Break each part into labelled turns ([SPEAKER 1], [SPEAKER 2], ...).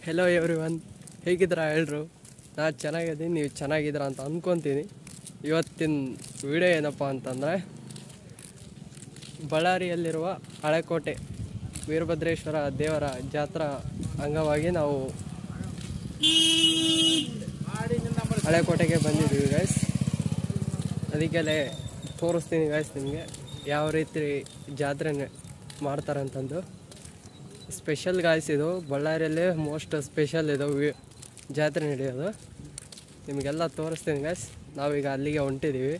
[SPEAKER 1] Hello everyone, ಹೇಗಿದ್ದೀರಾ ಎಲ್ಲರೂ? ನಾನು ಚೆನ್ನಾಗಿದ್ದೀನಿ, ನೀವು ಚೆನ್ನಾಗಿದ್ದೀರಾ ಅಂತ ಅಂದ್ಕೊತೀನಿ. ಇವತ್ತಿನ ವಿಡಿಯೋ ಏನಪ್ಪ ಅಂತಂದರೆ, ಬಳ್ಳಾರಿಯಲ್ಲಿರುವ ಹಳೆಕೋಟೆ ವೀರಭದ್ರೇಶ್ವರ ದೇವರ ಜಾತ್ರಾ ಅಂಗವಾಗಿ ನಾವು ಹಳೆಕೋಟೆಗೆ ಬಂದಿದ್ದೀವಿ ಗೈಸ್. ಅದಕ್ಕೆಲ್ಲೇ ತೋರಿಸ್ತೀನಿ ಗೈಸ್ ನಿಮಗೆ ಯಾವ ರೀತಿ ಜಾತ್ರೆ ಮಾಡ್ತಾರಂತಂದು. ಸ್ಪೆಷಲ್ ಗಾಯ್ಸ್, ಇದು ಬಳ್ಳಾರಿಯಲ್ಲೇ ಮೋಸ್ಟ್ ಸ್ಪೆಷಲ್ ಇದು ಜಾತ್ರೆ ನಡೆಯೋದು. ನಿಮಗೆಲ್ಲ ತೋರಿಸ್ತೀನಿ ಗಾಯ್ಸ್. ನಾವೀಗ ಅಲ್ಲಿಗೆ ಹೊಂಟಿದ್ದೀವಿ.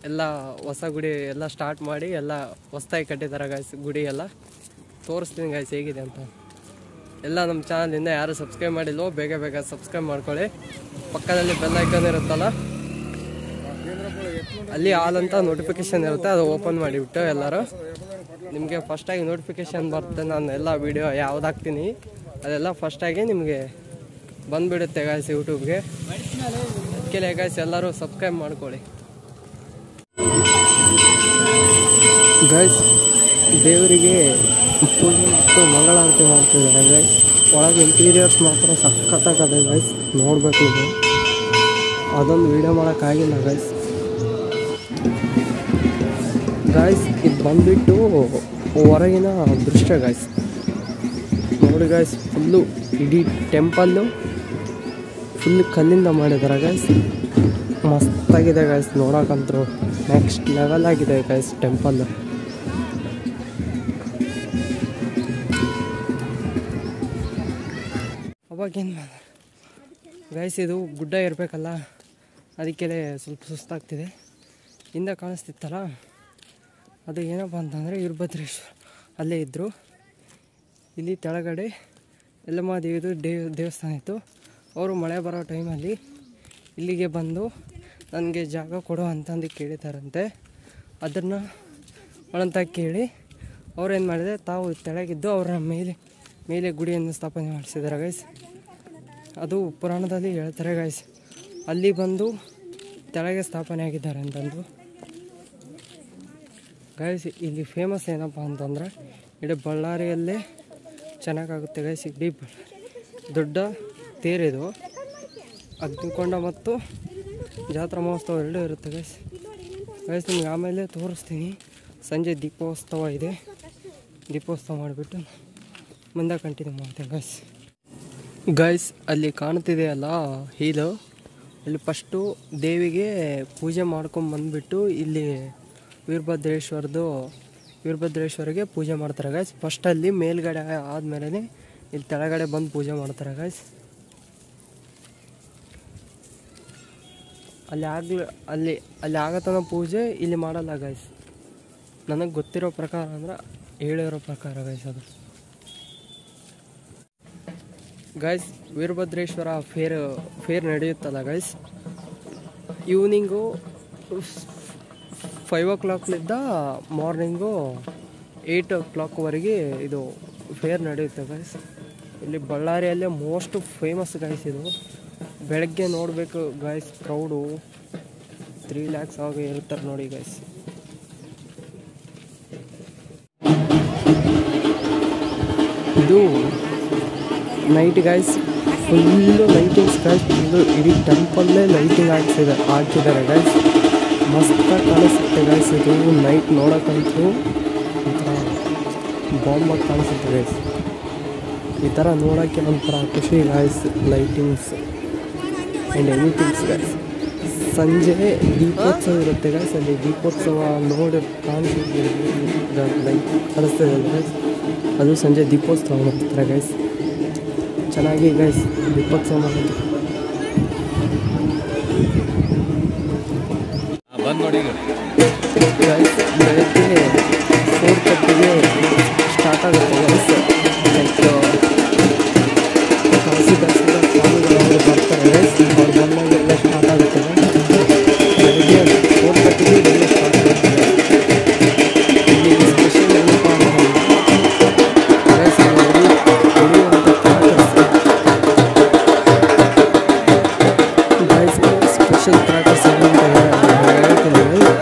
[SPEAKER 1] ಎಲ್ಲ ಹೊಸ ಗುಡಿ ಎಲ್ಲ ಸ್ಟಾರ್ಟ್ ಮಾಡಿ ಎಲ್ಲ ಹೊಸ್ದಾಗಿ ಕಟ್ಟಿದ್ದಾರೆ ಗಾಯ್ಸ್. ಗುಡಿ ಎಲ್ಲ ತೋರಿಸ್ತೀನಿ ಗಾಯ್ಸ್ ಹೇಗಿದೆ ಅಂತ. ಎಲ್ಲ ನಮ್ಮ ಚಾನಲಿಂದ ಯಾರು ಸಬ್ಸ್ಕ್ರೈಬ್ ಮಾಡಿಲ್ಲವೋ ಬೇಗ ಸಬ್ಸ್ಕ್ರೈಬ್ ಮಾಡ್ಕೊಳ್ಳಿ. ಪಕ್ಕದಲ್ಲಿ ಬೆಲ್ ಐಕಾನ್ ಇರುತ್ತಲ್ಲ, ಅಲ್ಲಿ ಆಲ್ ಅಂತ ನೋಟಿಫಿಕೇಷನ್ ಇರುತ್ತೆ, ಅದು ಓಪನ್ ಮಾಡಿಬಿಟ್ಟು ಎಲ್ಲರೂ ನಿಮಗೆ ಫಸ್ಟಾಗಿ ನೋಟಿಫಿಕೇಷನ್ ಬರುತ್ತೆ. ನಾನು ಎಲ್ಲ ವೀಡಿಯೋ ಯಾವ್ದು ಹಾಕ್ತೀನಿ ಅದೆಲ್ಲ ಫಸ್ಟಾಗಿ ನಿಮಗೆ ಬಂದುಬಿಡುತ್ತೆ ಗಾಯ್ಸ್ ಯೂಟ್ಯೂಬ್ಗೆ. ಅದಕ್ಕೆ ಗಾಯ್ಸ್ ಎಲ್ಲರೂ ಸಬ್ಸ್ಕ್ರೈಬ್ ಮಾಡ್ಕೊಳ್ಳಿ ಗಾಯ್ಸ್. ದೇವರಿಗೆ ಪೂಜೆ ಮತ್ತು ಮಂಗಳಾರತಿ ಮಾಡ್ತಿದ್ದಾರೆ ಗೈಸ್. ಒಳಗೆ ಇಂಟೀರಿಯರ್ಸ್ ಮಾತ್ರ ಸಖತ್ತಾಗದೆ ಗೈಸ್, ನೋಡಬೇಕು ನೀವು. ಅದೊಂದು ವೀಡಿಯೋ ಮಾಡೋಕ್ಕಾಗಿಲ್ಲ ಗೈಸ್. ಇದು ಬಂದುಬಿಟ್ಟು ಹೊರಗಿನ ದೃಶ್ಯ ಗಾಯ್ಸ್. ನೋಡಿ ಗಾಯ್ಸ್, ಫುಲ್ಲು ಇಡೀ ಟೆಂಪಲ್ಲು ಫುಲ್ ಕಲ್ಲಿಂದ ಮಾಡಿದ್ದಾರೆ ಗಾಯ್ಸ್. ಮಸ್ತಾಗಿದೆ ಗಾಯ್ಸ್, ನೋಡೋಕ್ಕಂತೂ ನೆಕ್ಸ್ಟ್ ಲೆವೆಲ್ ಆಗಿದೆ ಗಾಯ್ಸ್ ಟೆಂಪಲ್ಲು. ಅವಾಗೇನು ಗಾಯ್ಸ್, ಇದು ಗುಡ್ಡ ಇರಬೇಕಲ್ಲ, ಅದಕ್ಕೆ ಸ್ವಲ್ಪ ಸುಸ್ತಾಗ್ತಿದೆ. ಹಿಂದೆ ಕಾಣಿಸ್ತಿತ್ತಲ್ಲ, ಅದು ಏನಪ್ಪ ಅಂತಂದರೆ ವೀರಭದ್ರೇಶ್ವರ ಅಲ್ಲೇ ಇದ್ದರು. ಇಲ್ಲಿ ಕೆಳಗಡೆ ಎಲ್ಲಮ್ಮ ದೇವಿದು ದೇವಸ್ಥಾನ ಇತ್ತು. ಅವರು ಮಳೆ ಬರೋ ಟೈಮಲ್ಲಿ ಇಲ್ಲಿಗೆ ಬಂದು ನನಗೆ ಜಾಗ ಕೊಡು ಅಂತಂದು ಕೇಳಿದಾರಂತೆ. ಅದನ್ನು ಒಳಂತ ಕೇಳಿ ಅವ್ರೇನು ಮಾಡಿದೆ, ತಾವು ತೆಳಗಿದ್ದು ಅವರ ಮೇಲೆ ಗುಡಿಯನ್ನು ಸ್ಥಾಪನೆ ಮಾಡಿಸಿದ್ದಾರೆ ಗೈಸ್. ಅದು ಪುರಾಣದಲ್ಲಿ ಹೇಳ್ತಾರೆ ಗೈಸ್, ಅಲ್ಲಿ ಬಂದು ತೆಳಗೆ ಸ್ಥಾಪನೆ ಆಗಿದ್ದಾರೆ ಅಂತಂದು ಗೈಸ್. ಇಲ್ಲಿ ಫೇಮಸ್ ಏನಪ್ಪ ಅಂತಂದರೆ, ಇಡೀ ಬಳ್ಳಾರಿಯಲ್ಲೇ ಚೆನ್ನಾಗಾಗುತ್ತೆ ಗೈಸ್. ಇಡೀ ದೊಡ್ಡ ತೇರಿದು, ಅಗ್ನಿಕೊಂಡ ಮತ್ತು ಜಾತ್ರಾ ಮಹೋತ್ಸವ ಎರಡೂ ಇರುತ್ತೆ ಗೈಸ್. ನಿಮ್ಗೆ ಆಮೇಲೆ ತೋರಿಸ್ತೀನಿ. ಸಂಜೆ ದೀಪೋತ್ಸವ ಇದೆ, ದೀಪೋತ್ಸವ ಮಾಡಿಬಿಟ್ಟು ಮುಂದೆ ಕಂಟಿನ್ಯೂ ಮಾಡ್ತೀನಿ ಗೈಸ್. ಅಲ್ಲಿ ಕಾಣ್ತಿದೆಯಲ್ಲ ಇದು, ಇಲ್ಲಿ ಫಸ್ಟು ದೇವಿಗೆ ಪೂಜೆ ಮಾಡ್ಕೊಂಬಂದ್ಬಿಟ್ಟು ಇಲ್ಲಿ ವೀರಭದ್ರೇಶ್ವರಿಗೆ ಪೂಜೆ ಮಾಡ್ತಾರೆ ಗೈಸ್. ಫಸ್ಟಲ್ಲಿ ಮೇಲ್ಗಡೆ ಆದಮೇಲೆ ಇಲ್ಲಿ ಕೆಳಗಡೆ ಬಂದು ಪೂಜೆ ಮಾಡ್ತಾರೆ ಗೈಸ್. ಅಲ್ಲಿ ಆಗತನ ಪೂಜೆ ಇಲ್ಲಿ ಮಾಡಲ್ಲ ಗೈಸ್, ನನಗೆ ಗೊತ್ತಿರೋ ಪ್ರಕಾರ ಅಂದ್ರೆ ಹೇಳಿರೋ ಪ್ರಕಾರ ಗೈಸ್. ಅದು ಗೈಸ್, ವೀರಭದ್ರೇಶ್ವರ ಫೇರ್ ನಡೆಯುತ್ತಲ್ಲ guys, evening 5 o'clock morning 8 o'clock ಇದು ಫೇರ್ ನಡೆಯುತ್ತೆ ಗೈಸ್. ಇಲ್ಲಿ ಬಳ್ಳಾರಿಯಲ್ಲೇ ಮೋಸ್ಟ್ ಫೇಮಸ್ ಗೈಸ್ ಇದು. ಬೆಳಗ್ಗೆ ನೋಡಬೇಕು ಗೈಸ್, ಕ್ರೌಡು 3 lakhs ಆಗಿ ಇರ್ತಾರೆ ನೋಡಿ ಗೈಸ್. ಇದು night guys, full lightings guys. ಇದು ಇಡೀ ಟೆಂಪಲ್ಲೇ ಲೈಟಿಂಗ್ ಹಾಕಿದ್ದಾರೆ ಗೈಸ್. ಮಸ್ತಾಗಿ ಕಾಣಿಸುತ್ತೆ ಗೈಸ್. ಇದು ನೈಟ್ ನೋಡೋಕ್ಕಂತೂ ಒಂಥರ ಬಾಂಬಾಗಿ ಕಾಣಿಸುತ್ತೆ ಗೈಸ್. ಈ ಥರ ನೋಡೋಕ್ಕೆ ಒಂಥರ ಖುಷಿ ಗೈಸ್. Lightings and ಎನಿಥಿಂಗ್ಸ್ guys. ಸಂಜೆ ದೀಪೋತ್ಸವ ಇರುತ್ತೆ ಗೈಸ್. ಅಲ್ಲಿ ದೀಪೋತ್ಸವ ನೋಡಿ ಲೈಟ್ ಕಾಣಿಸ್ತದೆ ಗೈಸ್. ಅದು ಸಂಜೆ ದೀಪೋತ್ಸವ ಮಾಡ್ತಾರೆ ಗೈಸ್. ಚೆನ್ನಾಗಿ ಗೈಸ್ ದೀಪೋತ್ಸವ ಮಾಡೋದು. ಗೈಸ್ ಬೆಳಗ್ಗೆ 4:30ಗೆ ಸ್ಟಾರ್ಟ್ ಆಗುತ್ತೆ ಗೈಸ್. ಕಾಸಿ ಸ್ವಾಮಿಗಳು ಅವರು ಬರ್ತಾರೆ ಗೈಸ್. ಅವ್ರು ಬಂದಾಗೆಲ್ಲ ಸ್ಟಾರ್ಟ್ ಆಗುತ್ತೆ ಬೆಳಗ್ಗೆ 4:30ಗೆ ಬೆಳಗ್ಗೆ ಸ್ಟಾರ್ಟ್ ಆಗುತ್ತೆ. ಇಲ್ಲಿ ಸ್ಪೆಷಲ್ ಏನಪ್ಪ ಗೈಸ್, ಹೊಡೆಯುವಂಥ ಕ್ರಾಕರ್ಸ್ ಗೈಸ್. ಸ್ಪೆಷಲ್ ಕ್ರಾಕರ್ಸ್ ಏನಂತ ಹೇಳ್ತೀನಿ ಗೈಸ್.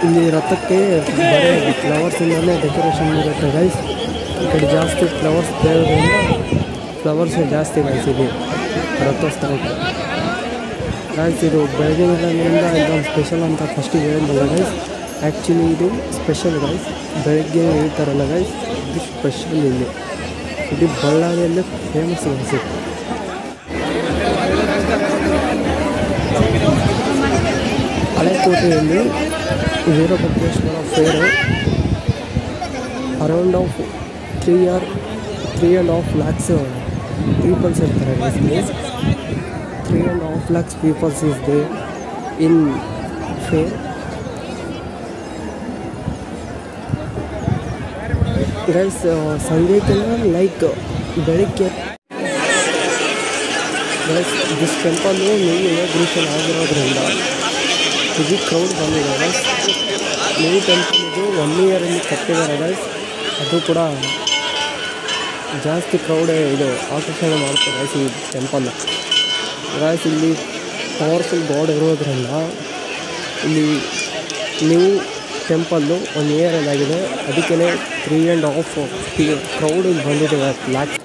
[SPEAKER 1] ಇಲ್ಲಿ ರಥಕ್ಕೆ ಬರೀ ಫ್ಲವರ್ಸಿಂದಲೇ ಡೆಕೋರೇಷನ್ ಇರುತ್ತೆ ಗೈಸ್. ಈ ಕಡೆ ಜಾಸ್ತಿ ಫ್ಲವರ್ಸ್ ಬೇರೋದ್ರಿಂದ ಫ್ಲವರ್ಸೇ ಜಾಸ್ತಿ ಗೈಸ್ ಇಲ್ಲಿ ರಥೋತ್ಸವಕ್ಕೆ. ಗೈಸ್ ಇದು ಬೆಳಗ್ಗೆಯಿಂದ ಇದೊಂದು ಸ್ಪೆಷಲ್ ಅಂತ ಫಸ್ಟಿಗೆ ಹೇಳಿದ್ನಲ್ಲ ಗೈಸ್. ಆ್ಯಕ್ಚುಲಿ ಇದು ಸ್ಪೆಷಲ್ ಗೈಸ್. ಬೆಳಗ್ಗೆ ಹೇಳ್ತಾರಲ್ಲ ಗೈಸ್, ಇದು ಸ್ಪೆಷಲ್ ಇಲ್ಲಿ. ಇದು ಬಳ್ಳಾರಿಯಲ್ಲೇ ಫೇಮಸ್ ಗೈಸ್. ಹಳೆಕೋಟೆಯಲ್ಲಿ Veerabhadreshwara fair around of 3.5 lakhs peoples ಇರ್ತಾರೆ guys. 3.5 lakhs peoples is there in fair. Guys ಸಂಜೆಗೆಲ್ಲ ಲೈಕ್ ಬೆಳಗ್ಗೆ guys this temple new inauguration ಆಗಿರೋದ್ರಿಂದ ಇದು ಕ್ರೌಡ್ ಬಂದಿದೆ ಗೈಸ್. ನ್ಯೂ ಟೆಂಪಲ್ ಇದು 1 year ಕಟ್ಟಿದ್ದಾರೆ ಗೈಸ್. ಅದು ಕೂಡ ಜಾಸ್ತಿ ಕ್ರೌಡೇ ಇದು ಆಕರ್ಷಣೆ ಮಾಡ್ತಾರೆ ಗೈಸ್ ಈ ಟೆಂಪಲ್ ಗೈಸ್. ಇಲ್ಲಿ ಪವರ್ಫುಲ್ ಗಾಡ್ ಇರೋದ್ರಿಂದ ಇಲ್ಲಿ ನ್ಯೂ ಟೆಂಪಲ್ಲು 1 year ಆಗಿದೆ. ಅದಕ್ಕೇ 3.5 ಕ್ರೌಡ್ ಬಂದಿದೆ ಲ್ಯಾಕ್ಸ್.